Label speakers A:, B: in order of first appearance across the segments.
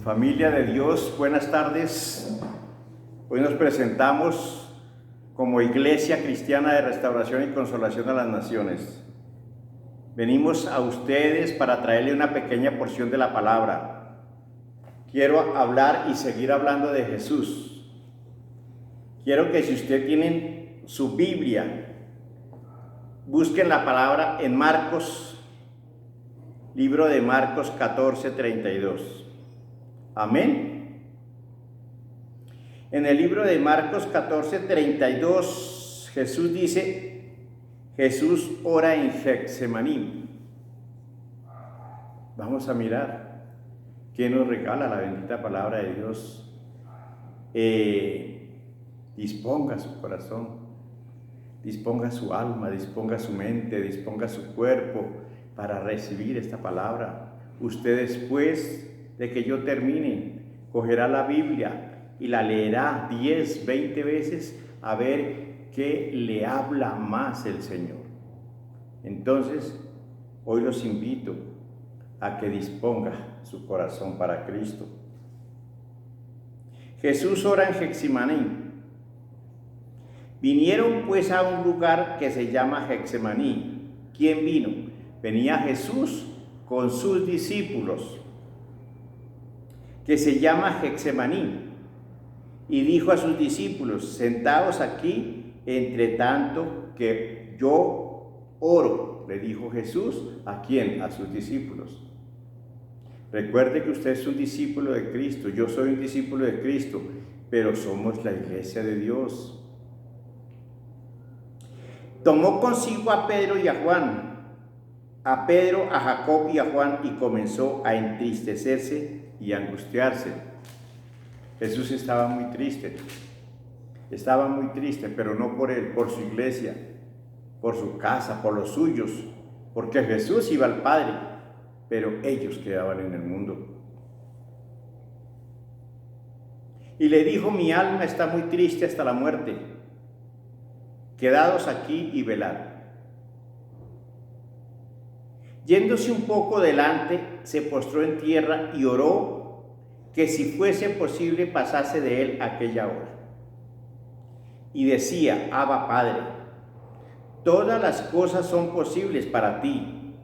A: Familia de Dios, buenas tardes. Hoy nos presentamos como Iglesia Cristiana de Restauración y Consolación a las Naciones. Venimos a ustedes para traerle una pequeña porción de la palabra. Quiero hablar y seguir hablando de Jesús. Quiero que si usted tiene su Biblia, busquen la palabra en Marcos, libro de Marcos 14:32. Amén. En el libro de Marcos 14:32, Jesús dice, Jesús ora en Getsemaní. Vamos a mirar qué nos regala la bendita palabra de Dios. Disponga su corazón, disponga su alma, disponga su mente, disponga su cuerpo para recibir esta palabra. Usted después de que yo termine, cogerá la Biblia y la leerá 10, 20 veces a ver qué le habla más el Señor. Entonces, hoy los invito a que disponga su corazón para Cristo. Jesús ora en Getsemaní. Vinieron pues a un lugar que se llama Getsemaní. ¿Quién vino? Venía Jesús con sus discípulos, que se llama Getsemaní, y dijo a sus discípulos, sentaos aquí, entre tanto que yo oro. Le dijo Jesús, ¿a quién? A sus discípulos. Recuerde que usted es un discípulo de Cristo, yo soy un discípulo de Cristo, pero somos la iglesia de Dios. Tomó consigo a Pedro y a Juan, a Pedro, a Jacob y a Juan, y comenzó a entristecerse y angustiarse. Jesús estaba muy triste, pero no por él, por su iglesia, por su casa, por los suyos, porque Jesús iba al Padre, pero ellos quedaban en el mundo. Y le dijo, mi alma está muy triste hasta la muerte, quedaos aquí y velad. Yéndose un poco delante, se postró en tierra y oró que si fuese posible pasase de él aquella hora. Y decía, Abba Padre, todas las cosas son posibles para ti.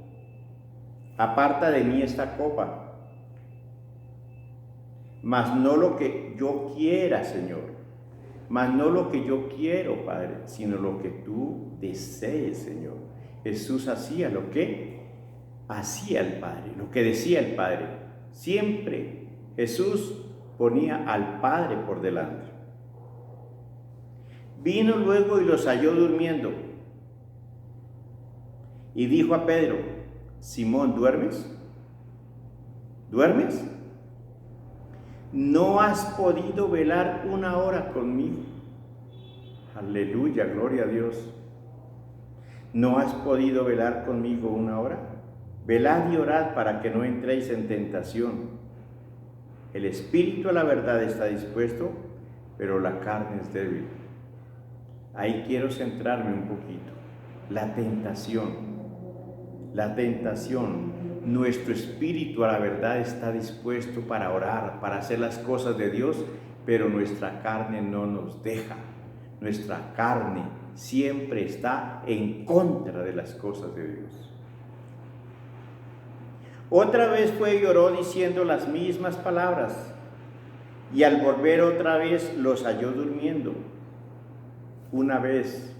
A: Aparta de mí esta copa, mas no lo que yo quiera, Señor, mas no lo que yo quiero, Padre, sino lo que tú desees, Señor. Jesús hacía lo que hacía el Padre, lo que decía el Padre. Siempre Jesús ponía al Padre por delante. Vino luego y los halló durmiendo. Y dijo a Pedro, Simón, ¿duermes? ¿Duermes? ¿No has podido velar una hora conmigo? Aleluya, gloria a Dios. ¿No has podido velar conmigo una hora? Velad y orad para que no entréis en tentación. El espíritu a la verdad está dispuesto, pero la carne es débil. Ahí quiero centrarme un poquito. La tentación. Nuestro espíritu a la verdad está dispuesto para orar, para hacer las cosas de Dios, pero nuestra carne no nos deja. Nuestra carne siempre está en contra de las cosas de Dios. Otra vez fue y oró diciendo las mismas palabras, y al volver otra vez los halló durmiendo. Una vez,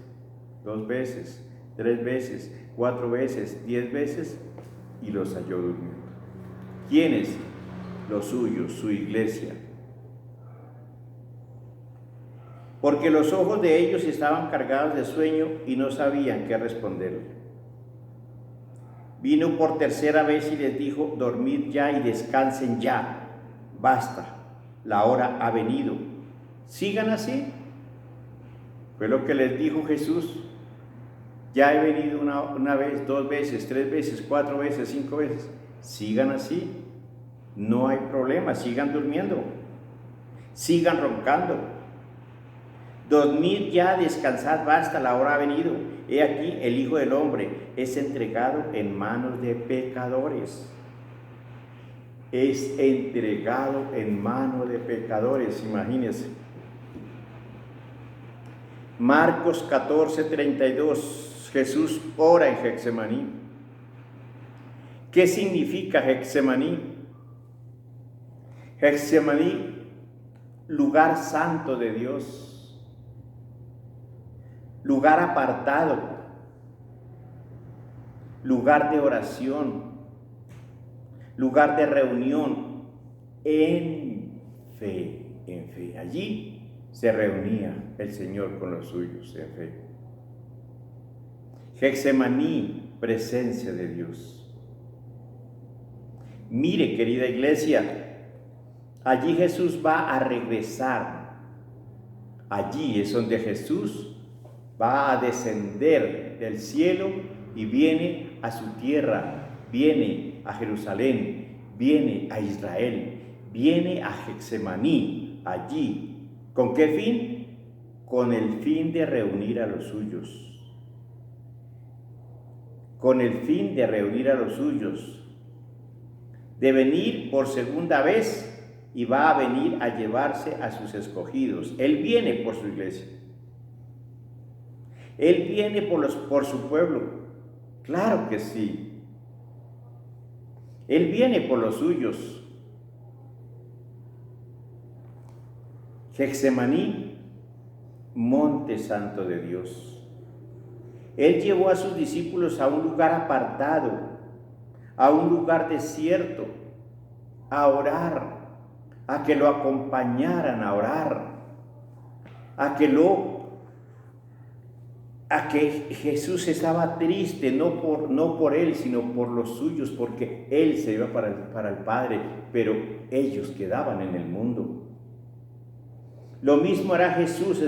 A: 2 veces, 3 veces, 4 veces, 10 veces, y los halló durmiendo. ¿Quiénes? Los suyos, su iglesia. Porque los ojos de ellos estaban cargados de sueño y no sabían qué responderle. Vino por tercera vez y les dijo, dormid ya y descansen ya, basta, la hora ha venido. Sigan así. Fue lo que les dijo Jesús. Ya he venido una vez, 2 veces, 3 veces, 4 veces, 5 veces. Sigan así. No hay problema, sigan durmiendo. Sigan roncando. Dormid ya, descansad, basta, la hora ha venido. He aquí, el Hijo del Hombre es entregado en manos de pecadores. es entregado en mano de pecadores, imagínense. Marcos 14:32, Jesús ora en Getsemaní. ¿Qué significa Getsemaní? Getsemaní, lugar santo de Dios, lugar apartado, lugar de oración, lugar de reunión en fe, en fe. Allí se reunía el Señor con los suyos en fe. Getsemaní, presencia de Dios. Mire, querida iglesia, allí Jesús va a regresar. Allí es donde Jesús va a descender del cielo y viene a su tierra, viene a Jerusalén, viene a Israel, viene a Getsemaní, allí. ¿Con qué fin? Con el fin de reunir a los suyos. Con el fin de reunir a los suyos. De venir por segunda vez y va a venir a llevarse a sus escogidos. Él viene por su iglesia. Él viene por su pueblo. Claro que sí. Él viene por los suyos. Getsemaní, monte santo de Dios. Él llevó a sus discípulos a un lugar apartado, a un lugar desierto, a orar, a que lo acompañaran a orar, a que Jesús estaba triste, no por él, sino por los suyos, porque él se iba para el Padre, pero ellos quedaban en el mundo. Lo mismo hará Jesús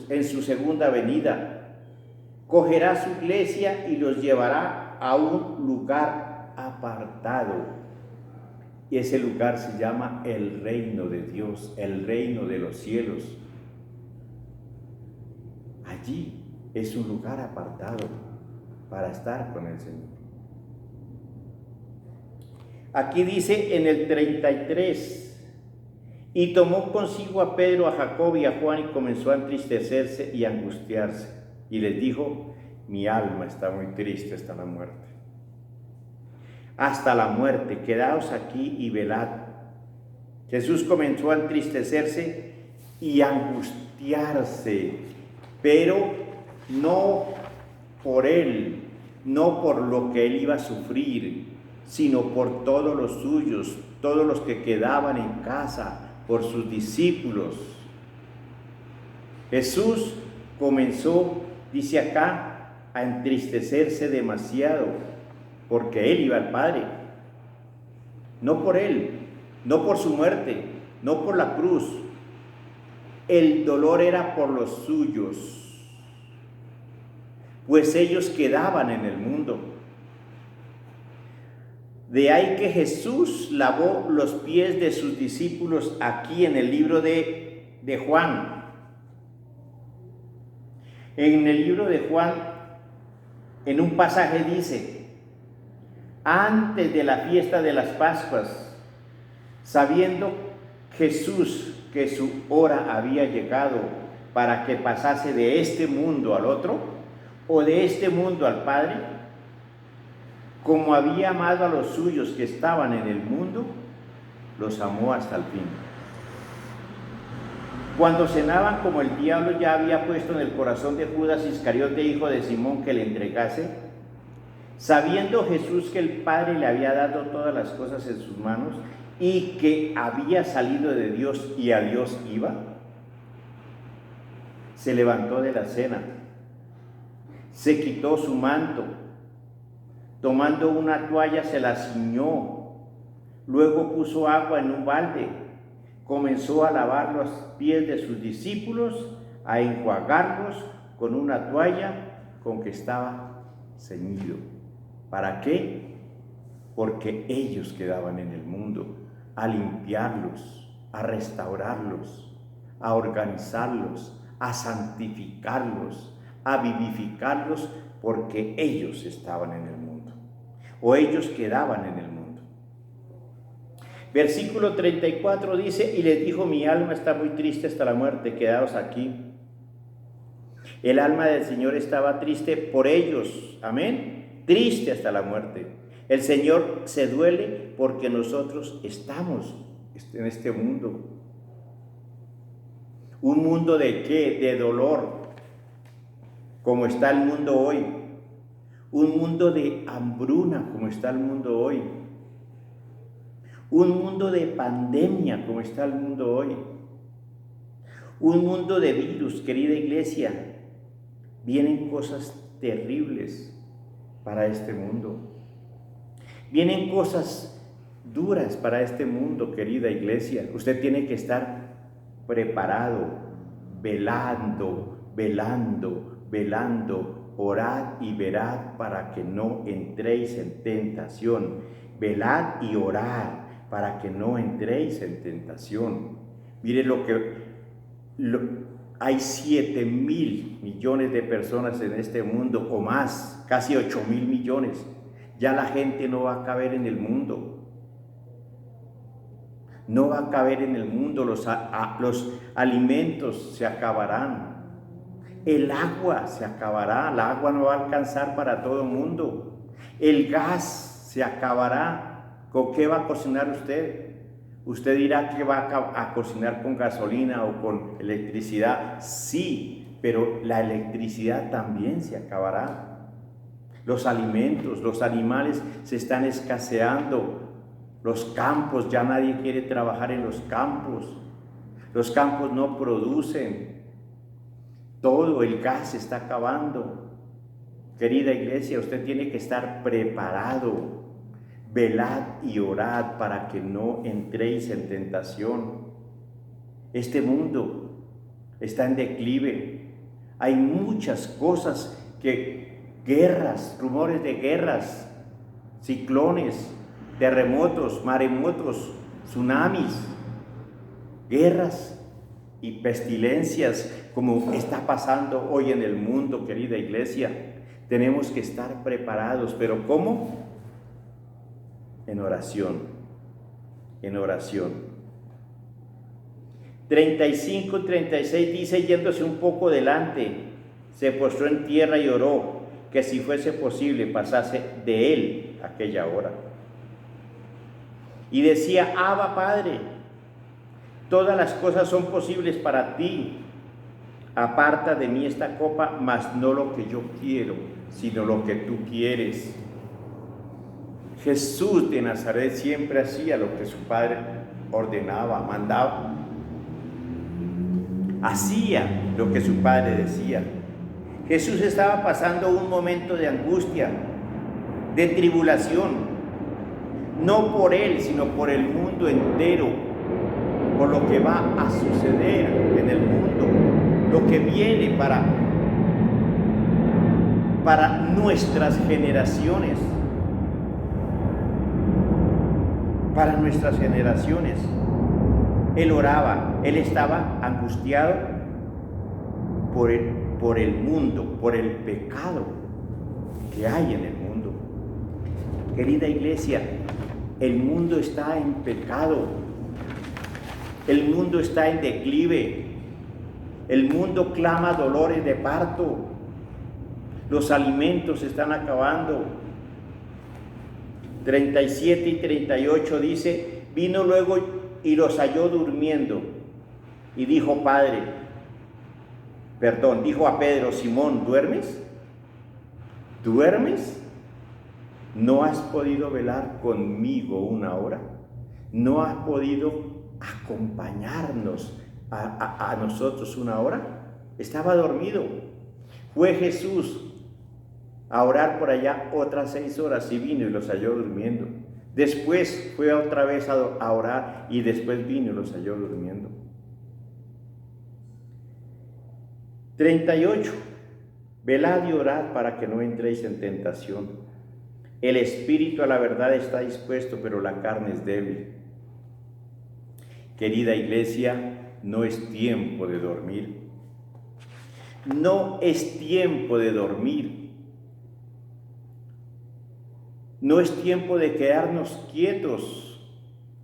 A: en su segunda venida. Cogerá su iglesia y los llevará a un lugar apartado. Y ese lugar se llama el reino de Dios, el reino de los cielos. Allí es un lugar apartado para estar con el Señor. Aquí dice en el 33, y tomó consigo a Pedro, a Jacob y a Juan y comenzó a entristecerse y a angustiarse. Y les dijo, mi alma está muy triste hasta la muerte. Hasta la muerte, quedaos aquí y velad. Jesús comenzó a entristecerse y a angustiarse, pero no por él, no por lo que él iba a sufrir, sino por todos los suyos, todos los que quedaban en casa, por sus discípulos. Jesús comenzó, dice acá, a entristecerse demasiado, porque él iba al Padre. No por él, no por su muerte, no por la cruz. El dolor era por los suyos, pues ellos quedaban en el mundo. De ahí que Jesús lavó los pies de sus discípulos aquí en el libro de Juan. En el libro de Juan, en un pasaje dice, antes de la fiesta de las Pascuas, sabiendo Jesús que su hora había llegado para que pasase de este mundo al otro, o de este mundo al Padre, como había amado a los suyos que estaban en el mundo, los amó hasta el fin. Cuando cenaban, como el diablo ya había puesto en el corazón de Judas Iscariote, hijo de Simón, que le entregase, sabiendo Jesús que el Padre le había dado todas las cosas en sus manos y que había salido de Dios y a Dios iba, se levantó de la cena, se quitó su manto, tomando una toalla se la ciñó, luego puso agua en un balde, comenzó a lavar los pies de sus discípulos, a enjuagarlos con una toalla con que estaba ceñido. ¿Para qué? Porque ellos quedaban en el mundo, a limpiarlos, a restaurarlos, a organizarlos, a santificarlos, a vivificarlos, porque ellos estaban en el mundo, o ellos quedaban en el mundo. Versículo 34 dice, y les dijo, mi alma está muy triste hasta la muerte, quedaos aquí. El alma del Señor estaba triste por ellos, amén, triste hasta la muerte. El Señor se duele porque nosotros estamos en este mundo. ¿Un mundo de qué? De dolor, como está el mundo hoy. Un mundo de hambruna, como está el mundo hoy. Un mundo de pandemia, como está el mundo hoy. Un mundo de virus, querida iglesia. Vienen cosas terribles para este mundo. Vienen cosas duras para este mundo, querida iglesia. Usted tiene que estar preparado, velando, orad y verad para que no entréis en tentación. Velad y orad para que no entréis en tentación. Mire hay 7.000 millones de personas en este mundo o más, casi 8.000 millones. Ya la gente no va a caber en el mundo. No va a caber en el mundo, los alimentos se acabarán. El agua se acabará, el agua no va a alcanzar para todo el mundo. El gas se acabará. ¿Con qué va a cocinar usted? Usted dirá que va a cocinar con gasolina o con electricidad. Sí, pero la electricidad también se acabará. Los alimentos, los animales se están escaseando. Los campos, ya nadie quiere trabajar en los campos. Los campos no producen. Todo el gas se está acabando. Querida iglesia, usted tiene que estar preparado. Velad y orad para que no entréis en tentación. Este mundo está en declive. Hay muchas cosas guerras, rumores de guerras, ciclones, terremotos, maremotos, tsunamis, guerras y pestilencias como está pasando hoy en el mundo, querida iglesia. Tenemos que estar preparados, pero ¿cómo? En oración, en oración. 35 y 36 dice, yéndose un poco delante, se postró en tierra y oró, que si fuese posible pasase de él aquella hora. Y decía, Abba, Padre, todas las cosas son posibles para ti. Aparta de mí esta copa, mas no lo que yo quiero, sino lo que tú quieres. Jesús de Nazaret siempre hacía lo que su Padre ordenaba, mandaba. Hacía lo que su Padre decía. Jesús estaba pasando un momento de angustia, de tribulación, no por él, sino por el mundo entero, por lo que va a suceder en el mundo, lo que viene para nuestras generaciones. Para nuestras generaciones. Él oraba, él estaba angustiado por el mundo, por el pecado que hay en el mundo. Querida iglesia, el mundo está en pecado, el mundo está en declive, el mundo clama dolores de parto, los alimentos se están acabando. 37 y 38 dice, vino luego y los halló durmiendo y dijo dijo a Pedro, Simón, ¿duermes? ¿Duermes? ¿No has podido velar conmigo una hora? ¿No has podido acompañarnos a nosotros una hora? Estaba dormido. Fue Jesús a orar por allá otras 6 horas y vino y los halló durmiendo. Después fue otra vez a orar y después vino y los halló durmiendo. 38. Velad y orad para que no entréis en tentación. El espíritu a la verdad está dispuesto, pero la carne es débil. Querida iglesia, no es tiempo de dormir. No es tiempo de dormir. No es tiempo de quedarnos quietos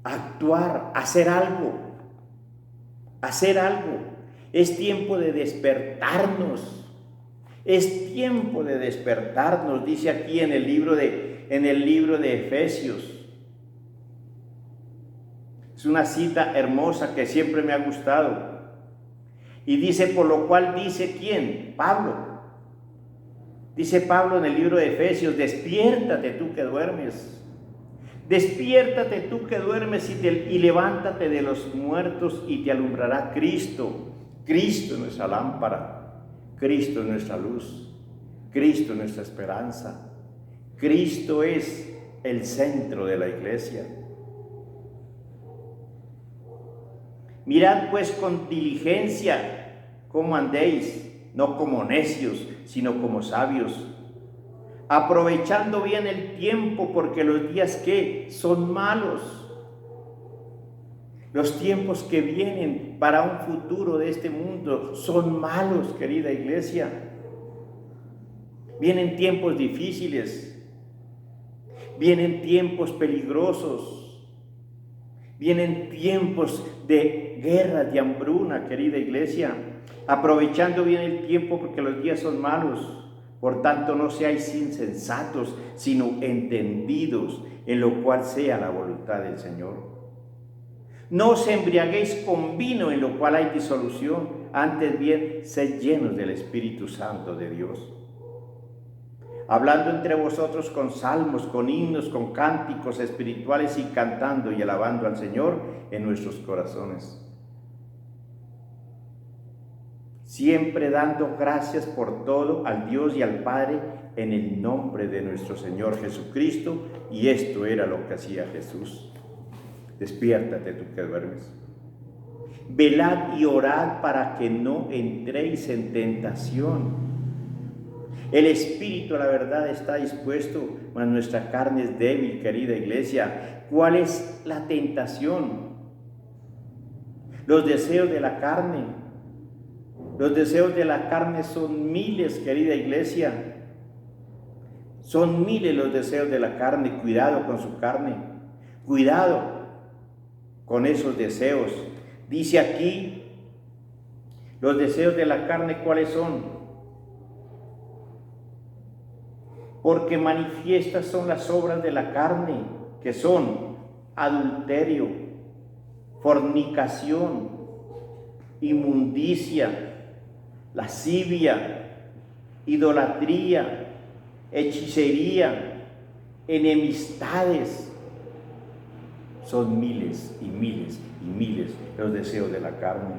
A: actuar, hacer algo, hacer algo. Es tiempo de despertarnos, es tiempo de despertarnos, dice aquí en el libro de Efesios. Es una cita hermosa que siempre me ha gustado. Y dice, por lo cual dice, ¿quién? Pablo. Dice Pablo en el libro de Efesios, despiértate tú que duermes. Despiértate tú que duermes y levántate de los muertos y te alumbrará Cristo. Cristo es nuestra lámpara. Cristo es nuestra luz. Cristo es nuestra esperanza. Cristo es el centro de la iglesia. Mirad pues con diligencia cómo andéis, no como necios, sino como sabios, aprovechando bien el tiempo, porque los días que son malos. Los tiempos que vienen para un futuro de este mundo son malos, querida iglesia. Vienen tiempos difíciles, vienen tiempos peligrosos, vienen tiempos de guerra, de hambruna, querida iglesia. Aprovechando bien el tiempo porque los días son malos. Por tanto, no seáis insensatos, sino entendidos en lo cual sea la voluntad del Señor. No os embriaguéis con vino, en lo cual hay disolución, antes bien, sed llenos del Espíritu Santo de Dios. Hablando entre vosotros con salmos, con himnos, con cánticos espirituales y cantando y alabando al Señor en nuestros corazones. Siempre dando gracias por todo al Dios y al Padre en el nombre de nuestro Señor Jesucristo. Y esto era lo que hacía Jesús. Despiértate tú que duermes. Velad y orad para que no entréis en tentación. El espíritu, la verdad, está dispuesto, mas nuestra carne es débil, querida iglesia. ¿Cuál es la tentación? Los deseos de la carne. Los deseos de la carne son miles, querida iglesia. Son miles los deseos de la carne. Cuidado con su carne. Cuidado con esos deseos. Dice aquí, los deseos de la carne, ¿cuáles son? Porque manifiestas son las obras de la carne, que son adulterio, fornicación, inmundicia, lascivia, idolatría, hechicería, enemistades. Son miles y miles y miles los deseos de la carne.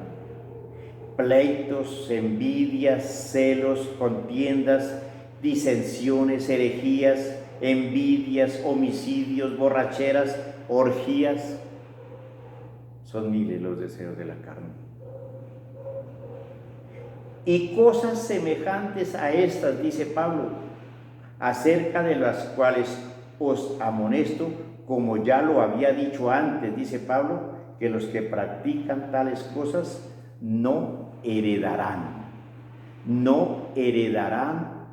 A: Pleitos, envidias, celos, contiendas, disensiones, herejías, envidias, homicidios, borracheras, orgías. Son miles los deseos de la carne. Y cosas semejantes a estas, dice Pablo, acerca de las cuales os amonesto, como ya lo había dicho antes, dice Pablo, que los que practican tales cosas no heredarán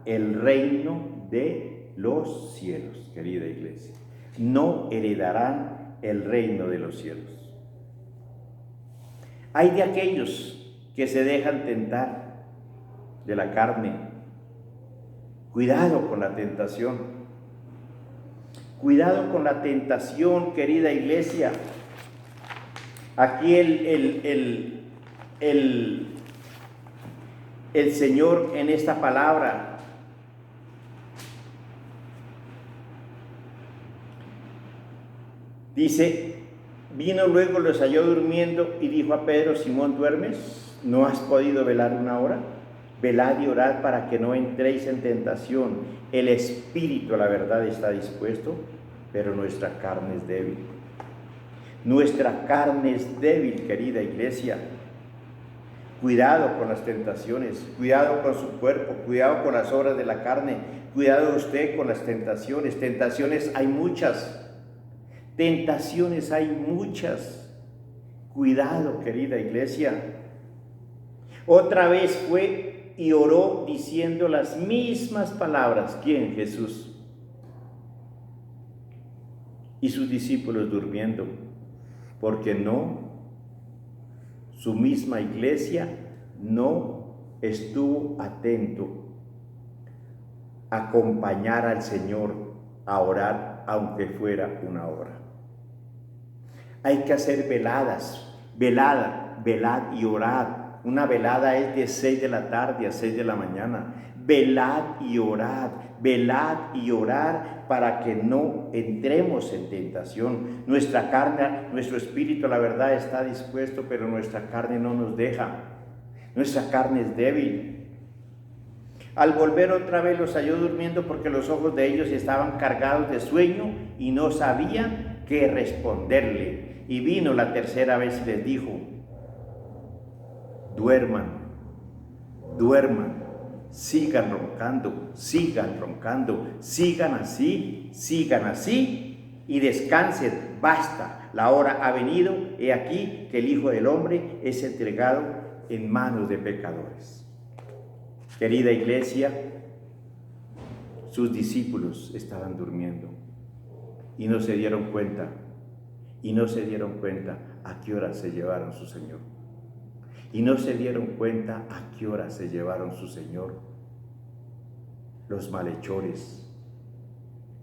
A: el reino de los cielos, querida iglesia. No heredarán el reino de los cielos. Hay de aquellos que se dejan tentar de la carne. Cuidado con la tentación. Cuidado con la tentación, querida iglesia. Aquí el Señor en esta palabra dice, vino luego, los halló durmiendo y dijo a Pedro, Simón, ¿duermes? ¿No has podido velar una hora? Velad y orad para que no entréis en tentación. El espíritu, la verdad, está dispuesto, pero nuestra carne es débil. Nuestra carne es débil, querida iglesia. Cuidado con las tentaciones, cuidado con su cuerpo, cuidado con las obras de la carne, cuidado usted con las tentaciones. Tentaciones hay muchas. Tentaciones hay muchas. Cuidado, querida iglesia. Otra vez fue y oró diciendo las mismas palabras. ¿Quién? Jesús. Y sus discípulos durmiendo. porque su misma iglesia no estuvo atento a acompañar al Señor a orar, aunque fuera una hora. Hay que hacer veladas, velad y orad. Una velada es de 6 de la tarde a 6 de la mañana. Velad y orad para que no entremos en tentación. Nuestra carne, nuestro espíritu, la verdad, está dispuesto, pero nuestra carne no nos deja. Nuestra carne es débil. Al volver otra vez los halló durmiendo, porque los ojos de ellos estaban cargados de sueño y no sabían qué responderle. Y vino la tercera vez y les dijo: duerman, sigan roncando, sigan así y descansen. Basta, la hora ha venido, he aquí que el Hijo del Hombre es entregado en manos de pecadores. Querida iglesia, sus discípulos estaban durmiendo y no se dieron cuenta a qué hora se llevaron su Señor. Y no se dieron cuenta a qué hora se llevaron su Señor los malhechores,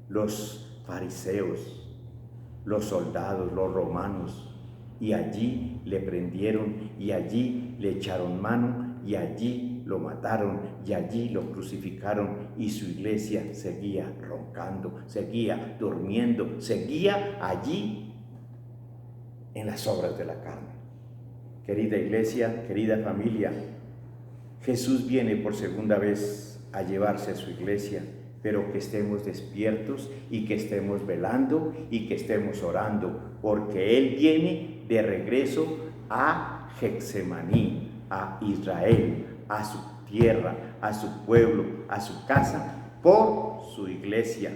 A: los fariseos, los soldados, los romanos, y allí le prendieron, y allí le echaron mano, y allí lo mataron, y allí lo crucificaron, y su iglesia seguía roncando, seguía durmiendo, seguía allí en las obras de la carne. Querida iglesia, querida familia, Jesús viene por segunda vez a llevarse a su iglesia, pero que estemos despiertos y que estemos velando y que estemos orando, porque Él viene de regreso a Getsemaní, a Israel, a su tierra, a su pueblo, a su casa, por su iglesia.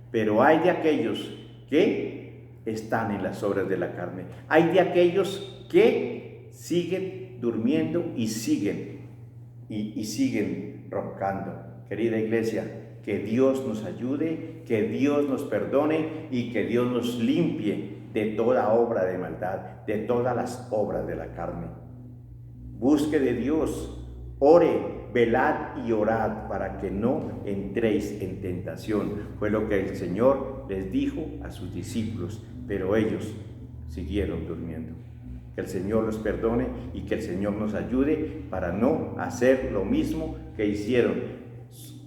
A: Pero hay de aquellos que están en las obras de la carne, hay de aquellos que siguen durmiendo y siguen roncando. Querida iglesia, que Dios nos ayude, que Dios nos perdone y que Dios nos limpie de toda obra de maldad, de todas las obras de la carne. Busque de Dios, ore, velad y orad para que no entréis en tentación. Fue lo que el Señor les dijo a sus discípulos, pero ellos siguieron durmiendo. Que el Señor los perdone y que el Señor nos ayude para no hacer lo mismo que hicieron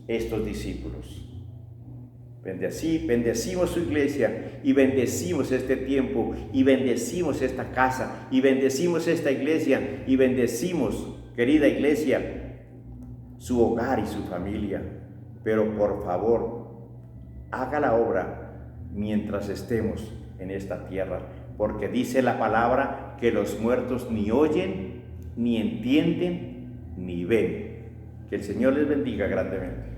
A: estos discípulos. Bendecimos su iglesia y bendecimos este tiempo y bendecimos esta casa y bendecimos esta iglesia y bendecimos, querida iglesia, su hogar y su familia. Pero por favor, haga la obra mientras estemos en esta tierra, porque dice la palabra que los muertos ni oyen, ni entienden, ni ven. Que el Señor les bendiga grandemente.